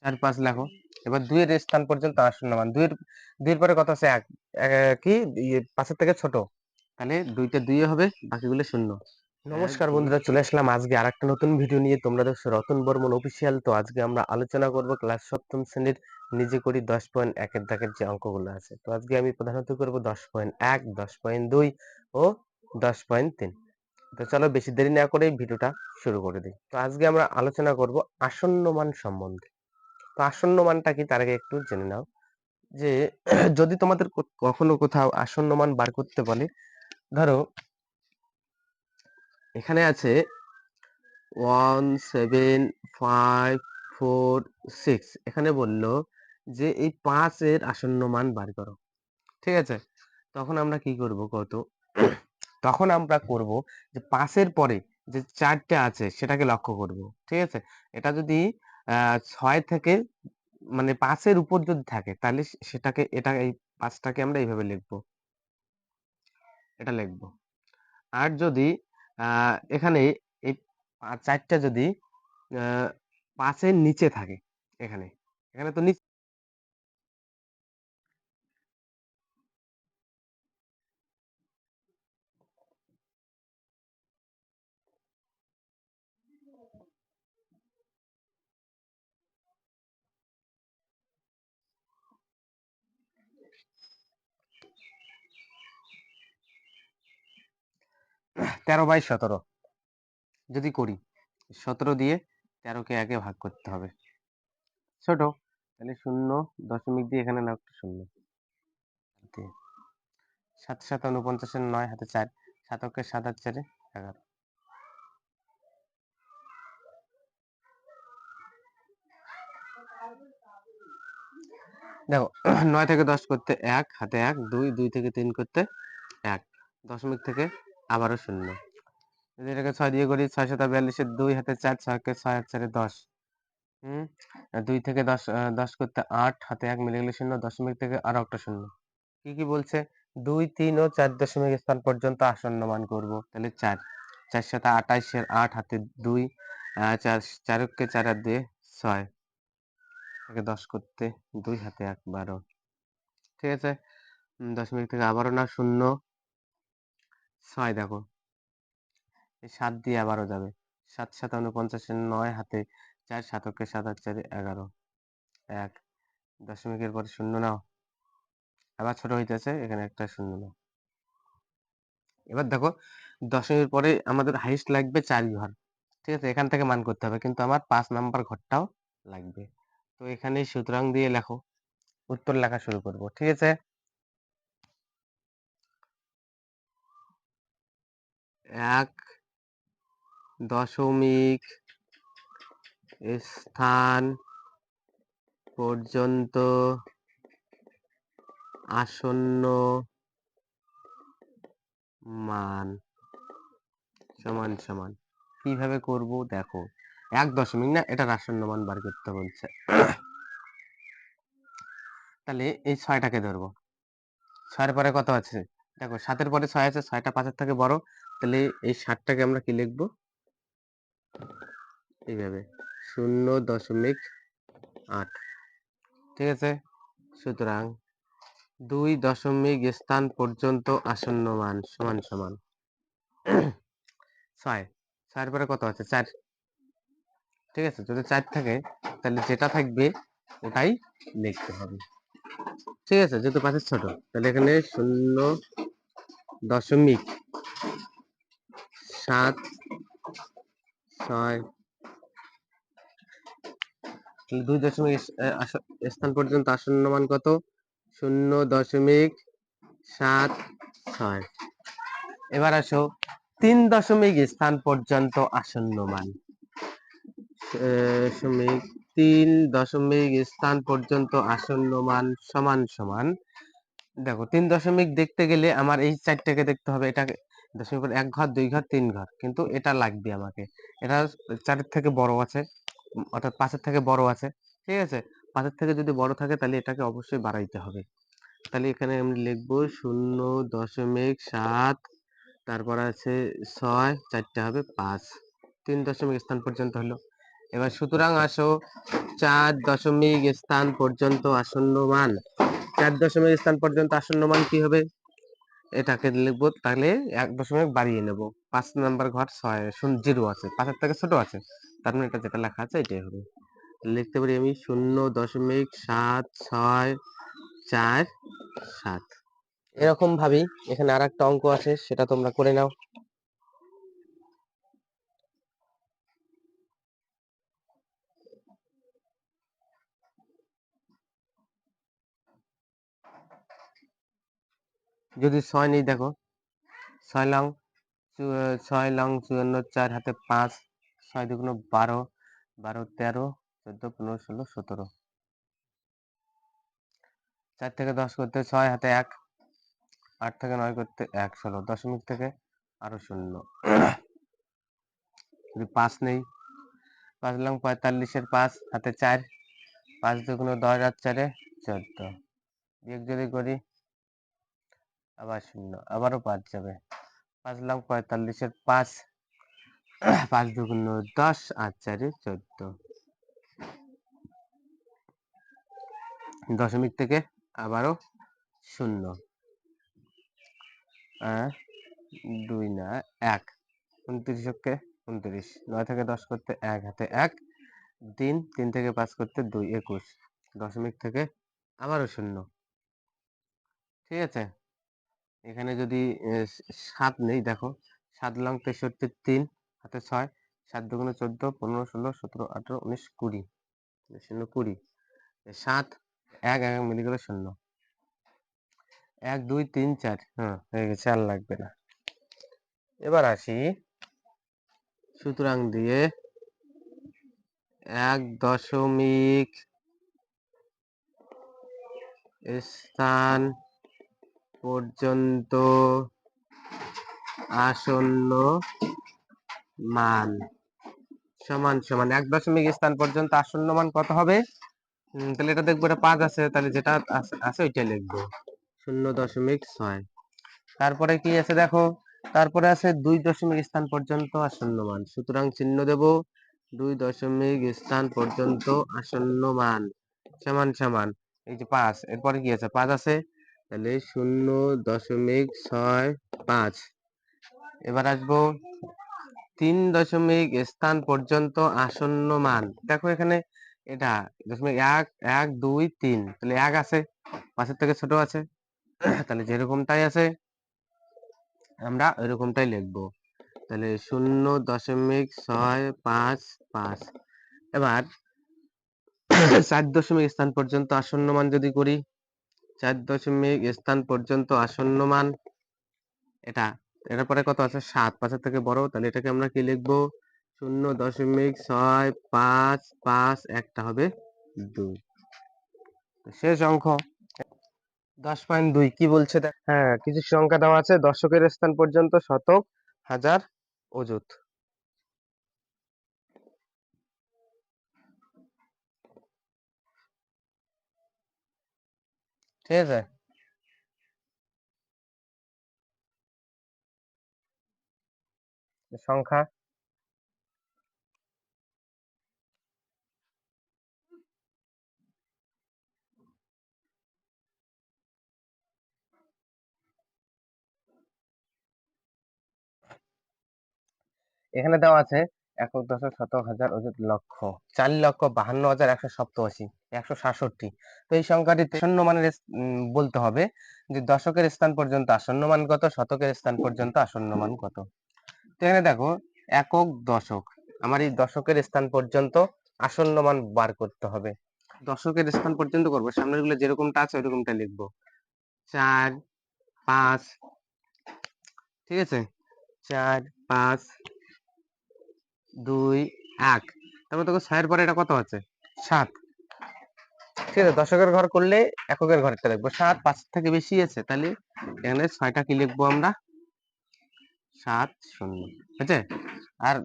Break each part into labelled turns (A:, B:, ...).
A: 4 5 লেখো। এবার 2 এর স্থান পর্যন্ত আসন্ন মান। 2 এর পরে কত আছে? 1 কি 5 এর থেকে ছোট। তাহলে 2 টা 2 হবে, বাকিগুলো 0। নমস্কার বন্ধুরা, চলে আসলাম আজকে আরেকটা নতুন ভিডিও নিয়ে। তোমরা দেখছো রতন বর্মন অফিসিয়াল। তো আজকে আমরা আলোচনা করব ক্লাস 7ম শ্রেণীর নিজে করি 10.1 এর দাগের যে অঙ্কগুলো আছে। তো আজকে আমি প্রধানত করব 10.1, 10.2 ও 10.3। তো চলো বেশি দেরি না করে ভিডিওটা শুরু করে দিই। তো আজকে আমরা আলোচনা করব আসন্ন মান সম্বন্ধে। তো আসন্ন মানটা কি তার আগে একটু জেনে নাও যে যদি তোমাদের কখনো কোথাও আসন্ন মান বার করতে বলে, ধরো এখানে আছে 1 7 5 4 6, এখানে বললো যে এই 5 এর আসন্ন মান বার করো। ঠিক আছে, তখন আমরা কি করব কত? তখন আমরা করব যে 5 এর পরে যে 4টা আছে সেটাকে লক্ষ্য করব। ঠিক আছে, এটা যদি 6 থেকে মানে 5 এর উপর যদি থাকে তাহলে সেটাকে এই 5টাকে আমরা এইভাবে লিখবো, এটা লিখবো। আর যদি এখানে এই 4টা যদি 5 এর নিচে থাকে, এখানে এখানে তো নিচে 13/17 যদি করি, 17 দিয়ে 13কে 1 এ ভাগ করতে হবে, ছোট। তাহলে 0 দিয়ে এখানে নাও একটা 0 দিয়ে 7 7 49 এর 9 হাতে 4, 7 কে 7 আর 4 11। দেখো 9 থেকে 10 করতে 1 হাতে 1, 2 2 থেকে 3 করতে 1, দশমিক থেকে আবারও 0। যদি এটাকে 6 দিয়ে করি, 6 7 42 এর 2 হাতে 4, 6 কে 6 আর 4 10। 2 থেকে 10 করতে 8 হাতে 1 মিলে গেলে 0, দশমিক থেকে আরো একটা 0। কি বলছে? 2 3 ও 4 দশমিক স্থান পর্যন্ত আসন্ন মান করব। তাহলে 4 4 7 28 এর 8 হাতে 2, 4 4 কে 4 আর দিয়ে 6 থেকে 10 করতে 2 হাতে 1 12। ঠিক আছে, দশমিক থেকে আবারও না 0 6, দেখো এই 7 দিয়ে আবারও যাবে, 7 7 49 এর 9 হাতে 4, 7 কে 7 আর 4 11 1, দশমিকের পরে 0 নাও, আবার ছোট হইতেছে, এখানে একটা 0 নাও। এবার দেখো দশমিকের পরে আমাদের হাইস্ট লাগবে 4 ঘর। ঠিক আছে, এখান থেকে মান করতে হবে, কিন্তু আমার 5 নাম্বার ঘরটাও লাগবে। তো এখানে সুতরাং দিয়ে লেখো, উত্তর লেখা শুরু করব। ঠিক আছে, 1 দশমিক স্থান পর্যন্ত আসন্ন মান সমান সমান। কিভাবে করব দেখো, 1 দশমিক না, এটার আসন্ন মান বার করতে বলছে। তাহলে এই 6টাকে ধরবো, 6 এর পরে কত আছে? দেখো 7 এর পরে 6 আছে, 6টা 5 এর থেকে বড়। তাহলে এই 7টাকে আমরা কি লিখবো? এইভাবে 0.8। ঠিক আছে, সুতরাং 2 দশমিক স্থান পর্যন্ত আসন্ন মান সমান সমান 6। 6 এর পরে কত আছে? 4। ঠিক আছে, যদি 4 থাকে তাহলে যেটা থাকবে ওটাই লিখতে হবে। ঠিক আছে, যেহেতু 5 এর ছোট, তাহলে এখানে 0.76। 2 দশমিক স্থান পর্যন্ত আসন্ন মান কত? 0.76। এবার আসো 3 দশমিক স্থান পর্যন্ত আসন্ন মান। 3 দশমিক স্থান পর্যন্ত আসন্ন মান সমান সমান, দেখো 3 দশমিক দেখতে গেলে আমার এই 4টাকে দেখতে হবে। এটাকে দশমিক 1 ঘর 2 ঘর 3 ঘর, কিন্তু এটা লাগবে আমাকে। এটা 4 এর থেকে বড় আছে, অর্থাৎ 5 এর থেকে বড় আছে। ঠিক আছে, 5 এর থেকে যদি বড় থাকে তাহলে এটাকে অবশ্যই বাড়াইতে হবে। তাহলে এখানে আমি লিখবো 0.7, তারপর আছে 6, 4টা হবে 5, 3 দশমিক স্থান পর্যন্ত হলো। এবার সুতরাং আসো 4 দশমিক স্থান পর্যন্ত আসন্ন মান। 4 দশমিক স্থান পর্যন্ত আসন্ন মান কি হবে? এটাকে লিখবো, তাহলে 1 দশমিক বাড়িয়ে নেব। 5 নাম্বার ঘর 0 আছে, 5 থেকে ছোট আছে, তার মানে এটা যেটা লেখা আছে এটাই হবে। লিখতে পারি আমি 0.7647। এরকম ভাবেই এখানে আর একটা অঙ্ক আছে, সেটা তোমরা করে নাও। যদি 6 নেই, দেখো 6 লং 54, 4 হাতে 5, 6 দুগুণ 12, 12 13, 14 15 16 17। 4 থেকে 10 করতে 6 হাতে 1, 8 থেকে 9 করতে 1, 16 দশমিক থেকে আরো শূন্য। যদি 5 নেই, 5 লং 45 5 হাতে 4, 5 দুগুণ 10 আর 4 14। বিয়োগ যদি করি আবার শূন্য, আবারও 5 যাবে। 5 লং 45 5, 5 দুগুণ 10 আর 4 14। দশমিক থেকে আবারও শূন্য, 2 না 1, 29 কে 29, 9 থেকে 10 করতে 1 হাতে 1, 3 থেকে 5 করতে 2 21, দশমিক থেকে আবারও শূন্য। ঠিক আছে, এখানে যদি 7 নেই, দেখো 7 লং 63 3 হাতে 6, 7 দুগুণ 14 15 16 17 18 19 20, 0 20, 7 1 1 মিলে গেলে শূন্য। 1 2 3 4, হ্যাঁ হয়ে গেছে, আর লাগবে না। এবার আসি সুতরাং দিয়ে 1 দশমিক স্থান পর্যন্ত আসন্ন মান সমান সমান 1 দশমিক স্থান পর্যন্ত আসন্ন মান কত হবে? তাহলে এটা দেখবো, এটা 5 আছে, তাহলে যেটা আছে ওইটা লিখবো 0.6। তারপরে কি আছে দেখো, তারপরে আছে 2 দশমিক স্থান পর্যন্ত আসন্ন মান। সুতরাং চিহ্ন দেব 2 দশমিক স্থান পর্যন্ত আসন্ন মান সমান সমান এই যে 5, এরপরে কি আছে 5 আছে, তাহলে 0.65। এবার আসবো 3 দশমিক স্থান পর্যন্ত আসন্ন মান। দেখো এখানে এটা 1 2 3, তাহলে 1 আছে, 5 থেকে ছোট আছে, তাহলে যেরকমটাই আছে আমরা ওইরকমটাই লিখবো। তাহলে 0.655। এবার 4 দশমিক স্থান পর্যন্ত আসন্ন মান যদি করি, 4 দশমিক স্থান পর্যন্ত আসন্ন মান এটা, এটার পরে কত আছে 7, 5 থেকে বড়, তাহলে এটাকে আমরা কি লিখবো 0.655, একটা হবে 2। শেষ অঙ্ক 10.2 কি বলছে দেখ, হ্যাঁ কিছু সংখ্যা দেওয়া আছে, দশকের স্থান পর্যন্ত শতক, হাজার, অযুত। ঠিক আছে, সংখ্যা এখানে দেওয়া আছে একক, দশক, শতক, হাজার, অযুত, লক্ষ। 4,52,187, 167। তো এই সংখ্যাটি আসন্ন মানের বলতে হবে যে দশকের স্থান পর্যন্ত আসন্ন মান কত, শতকের স্থান পর্যন্ত আসন্ন মান কত। তো এখানে দেখো একক, দশক, আমার এই দশকের স্থান পর্যন্ত আসন্ন মান বার করতে হবে। দশকের স্থান পর্যন্ত করবো, সামনের গুলো যেরকমটা আছে ওইরকমটা লিখবো, 4 5, ঠিক আছে, 4 5 2 1, তারপর দেখো 6 এর পরে এটা কত আছে 7। ঠিক আছে, দশকের ঘর করলে এককের ঘরটা লিখবো, 7 5 থেকে বেশি আছে, তাহলে এখানে 6টা কি লিখবো আমরা 7 0। ঠিক আছে, আর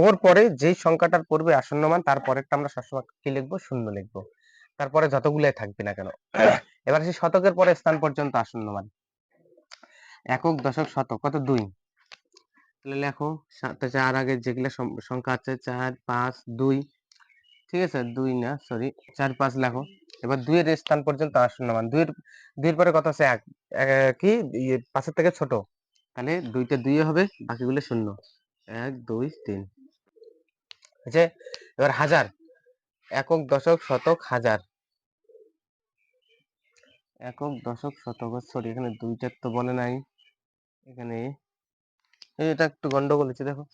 A: ওর পরে যেই সংখ্যাটার পড়বে আসন্ন মান, তারপরেরটা আমরা সবসময় কি লিখবো 0 লিখবো, তারপরে যতগুলাই থাকবে না কেন। এবার সেই শতকের পরে স্থান পর্যন্ত আসন্ন মান, একক, দশক, শতক কত 2, তাহলে লেখো 4 আগে যেগুলো সংখ্যা আছে 4 5 2, ঠিক আছে, 2 না সরি 4 5 লেখো। এবার 2 এর স্থান পর্যন্ত আসন্ন মান। 2 এর পরে কত আছে 1 কি 5 এর থেকে ছোট। তাহলে 2 টা 2 হবে, বাকিগুলো 0। 1 2 3 আছে। এবার হাজার, একক দশক শতক হাজার। একক দশক শতক, সরি এখানে 2 টা তো বলে নাই। এখানে এটা একটু গন্ডগোল হচ্ছে, দেখো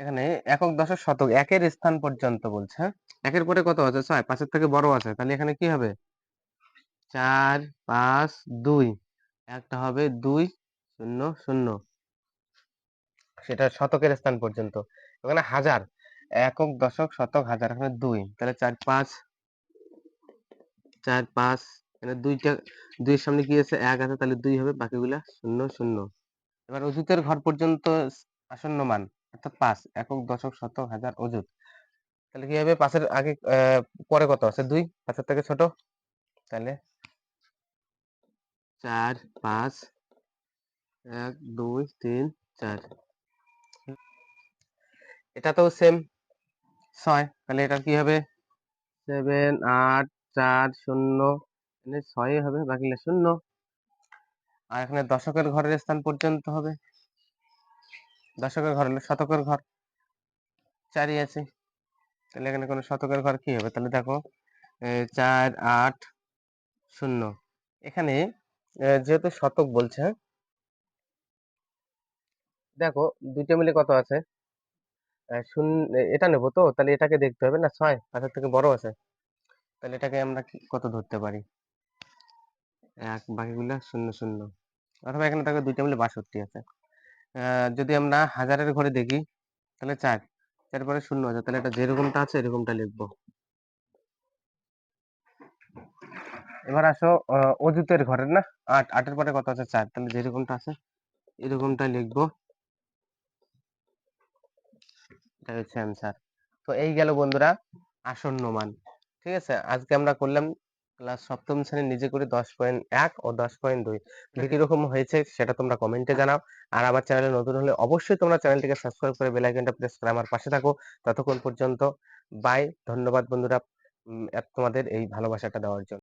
A: এখানে একক দশক শতক একের স্থান পর্যন্ত বলছে। হ্যাঁ, একের পরে কত আছে 6, 5 এর থেকে বড় আছে, তাহলে এখানে কি হবে 4 5 2, একটা হবে 2 0 0, সেটা শতকের স্থান পর্যন্ত। ওখানে হাজার, একক দশক শতক হাজার, এখানে 2, তাহলে 4 5 4 5, এখানে 2টা 2 এর সামনে কি আছে 1 আছে, তাহলে 2 হবে, বাকিগুলা 0 0। এবার অযুতের ঘর পর্যন্ত আসন্ন মান অর্থাৎ 5, একক দশক শতক হাজার অযুত। তাহলে কি হবে 5 এর আগে পরে কত আছে 2, 5 এর থেকে ছোট, তাহলে 4 5 1 2 3 4। এটা তো সেম 6, তাহলে এটা কি হবে 7 8 4 0, মানে 6 হবে, বাকিগুলো 0। আর এখানে দশকের ঘরের স্থান পর্যন্ত হবে, দশকের ঘর হলো শতকের ঘর 4ই আছে, তাহলে এখানে কোনো শতকের ঘর কি হবে, তাহলে দেখো 4 8 0। এখানে যেহেতু শতক বলছে, দেখো দুইটা মিলে কত আছে শূন্য, এটা নেবো তো, তাহলে এটাকে দেখতে হবে না, 6 5 এর থেকে বড় আছে, তাহলে এটাকে আমরা কত ধরতে পারি 1, বাকিগুলা 0 0, অথবা এখানে দেখো দুইটা মিলে 62 আছে। যদি আমরা হাজারের ঘরে দেখি, তাহলে 4 4 পরে 0 আছে, তাহলে এটা যেরকমটা আছে এরকমটা লিখবো। এবার আসো অযুতের ঘরের না 8, 8 এর পরে কত আছে 4, তাহলে যেরকমটা আছে এরকমটা লিখবো, এটা হচ্ছে অ্যান্সার। তো এই গেল বন্ধুরা আসন্ন মান। ঠিক আছে, আজকে আমরা করলাম ক্লাস সপ্তম শ্রেণীর নিজে করে 10.1 ও 10.2। কিরকম হয়েছে সেটা তোমরা কমেন্টে জানাও। আর আমার চ্যানেলে নতুন হলে অবশ্যই তোমরা চ্যানেলটিকে সাবস্ক্রাইব করে বেল আইকনটা প্রেস করে আমার পাশে থাকো। ততক্ষণ পর্যন্ত বাই, ধন্যবাদ বন্ধুরা তোমাদের এই ভালোবাসাটা দেওয়ার জন্য।